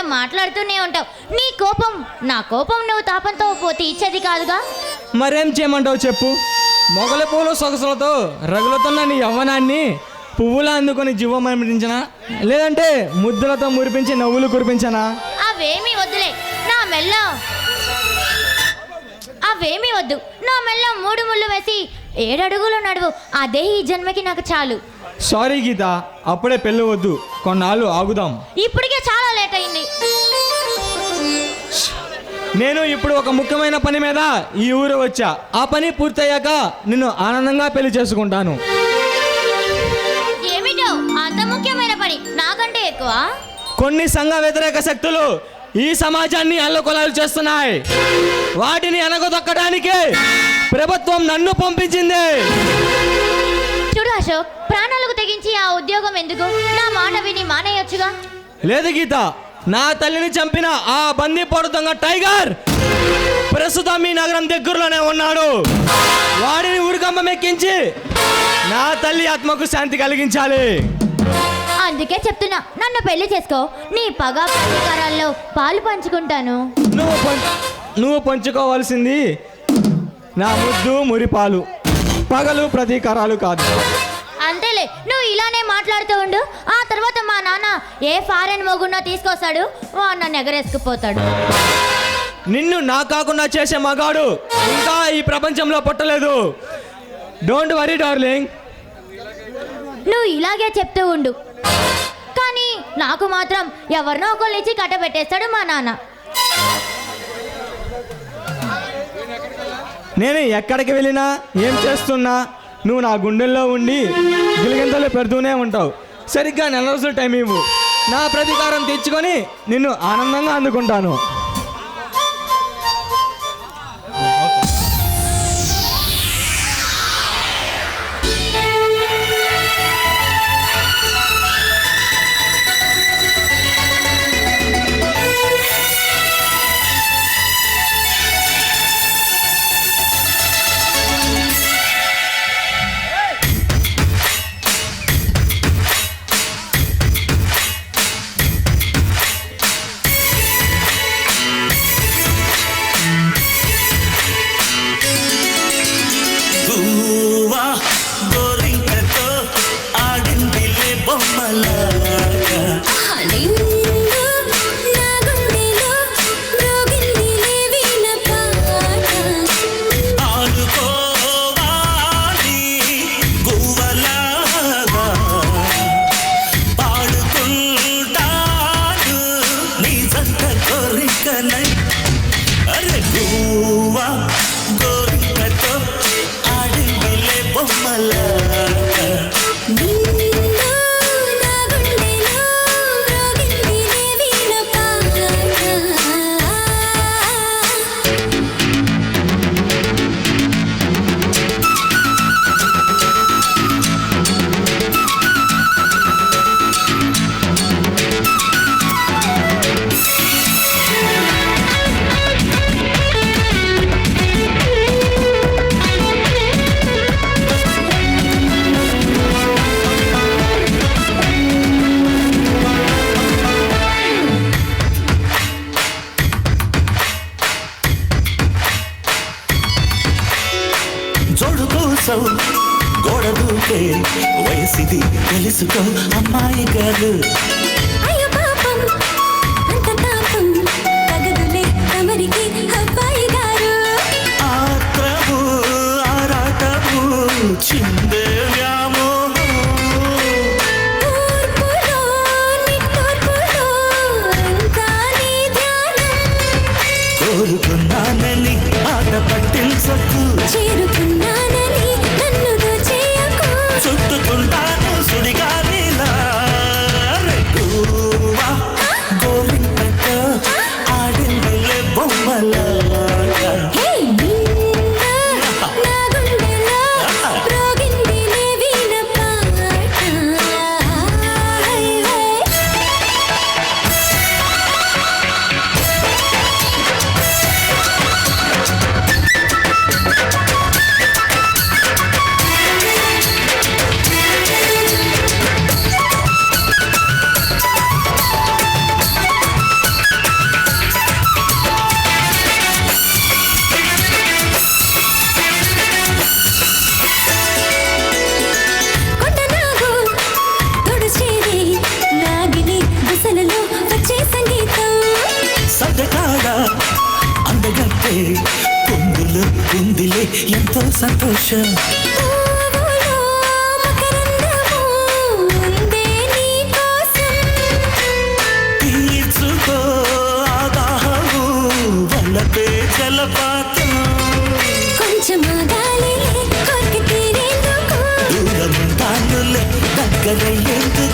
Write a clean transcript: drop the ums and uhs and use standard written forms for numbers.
ఇలా మాట్లాడుతూనే ఉంటావు. నీ కోపం నా కోపం నువ్వు తాపంతో పోతే ఇచ్చేది కాదుగా. మరేం చేయమంటావు చెప్పు. మొగల పూలు సొగసులతో రగులుతున్న నీ యవ్వనాన్ని పువ్వులా అందుకొని జీవమనిపించనా, లేదంటే ముద్దులతో మురిపించి నవ్వులు కురిపించనా? అవేమీ వద్దులే. అవేమీ వద్దు. నా మెల్ల 3 ముళ్ళు వేసి 7 అడుగులు నడువు. అదే ఈ జన్మకి నాకు చాలు. సారీ గీత, అప్పుడే పెళ్ళి వద్దు, కొన్నాళ్ళు ఆగుదాం. ఇప్పటికే చాలా లేట్ అయింది. నేను ఇప్పుడు ఒక ముఖ్యమైన పని మీద ఈ ఊరు వచ్చా. ఆ పని పూర్తయ్యాక నిన్ను ఆనందంగా పెళ్లి చేసుకుంటాను. ఏమిటో అంత ముఖ్యమైన పని? నాకంటే ఎక్కువ. కొన్ని సంఘ వ్యతిరేక శక్తులు ఈ సమాజాన్ని అల్లకొలాలు చేస్తున్నాయి. వాటిని అనగదొక్కడానికి ప్రభుత్వం నన్ను పంపించింది. చూడు అశోక్, ప్రాణాలకు తెగించి ఆ ఉద్యోగం ఎందుకు? నా మాట విని మానేయొచ్చుగా. లేదు గీత, నా తల్లిని చంపిన ఆ బందీపోటు దొంగ టైగర్ ప్రస్తుతం మీ నగరం దగ్గరలోనే ఉన్నాడు. వాడిని ఉరికంబం ఎక్కించి నా తల్లి ఆత్మకు శాంతి కలిగించాలి. అందుకే చెప్తున్నా, నన్ను పెళ్లి చేసుకో. నీ పగ ప్రతీకారాల్లో పాలు పంచుకుంటాను. నువ్వు పంచుకోవాల్సింది నా ముద్దు మురిపాలు, పగలు ప్రతీకారాలు కాదు. అంతేలే, నువ్వు ఇలానే మాట్లాడుతూ ఉండు. ఆ తర్వాత మా నాన్న ఏ ఫారెన్ మొగున్నో తీసుకొస్తాడు, వాడు నన్ను ఎగరేసుకుపోతాడు. నిన్ను నా కాకుండా చేసే మగాడు ఇంకా ఈ ప్రపంచంలో పుట్టలేదు. Don't worry darling. నువ్వు ఇలాగే చెప్తూ ఉండు, కానీ నాకు మాత్రం ఎవరినో ఒకళ్ళు ఇచ్చి కట్టబెట్టేస్తాడు మా నాన్న. నేను ఎక్కడికి వెళ్ళినా ఏం చేస్తున్నా నువ్వు నా గుండెల్లో ఉండి గిలిగింతలు పెడుతూనే ఉంటావు. సరిగ్గా 4 రోజులు టైం ఇవ్వు, నా ప్రతీకారం తెచ్చుకొని నిన్ను ఆనందంగా అందుకుంటాను. గోడ దూకే వయసిది తెలుసుకో అమ్మాయి గారు. అయ్యో పాపం అంత తాపం తగదులే తమరికి అబ్బాయి గారు. ఆత్రము ఆరాటము చిందే వ్యామోహం తూర్పులో నిట్టూర్పులో అంతా నీ ధ్యానం. కోరుకున్నానని ఆట పట్టించకు, చేరుకున్నానని నన్ను దోచేయకు. చుట్టుకుంటాను సుడిగాలిలా. ఎంతో సంతోషం పువ్వులో మకరందము ఉందే నీ కోసం తీర్చుకో ఆదాహము వల్లపే జలపాతం కొంచెం ఆగాలి కోరిక తీరేందుకు దూరం తానులే దగ్గరయ్యేందుకు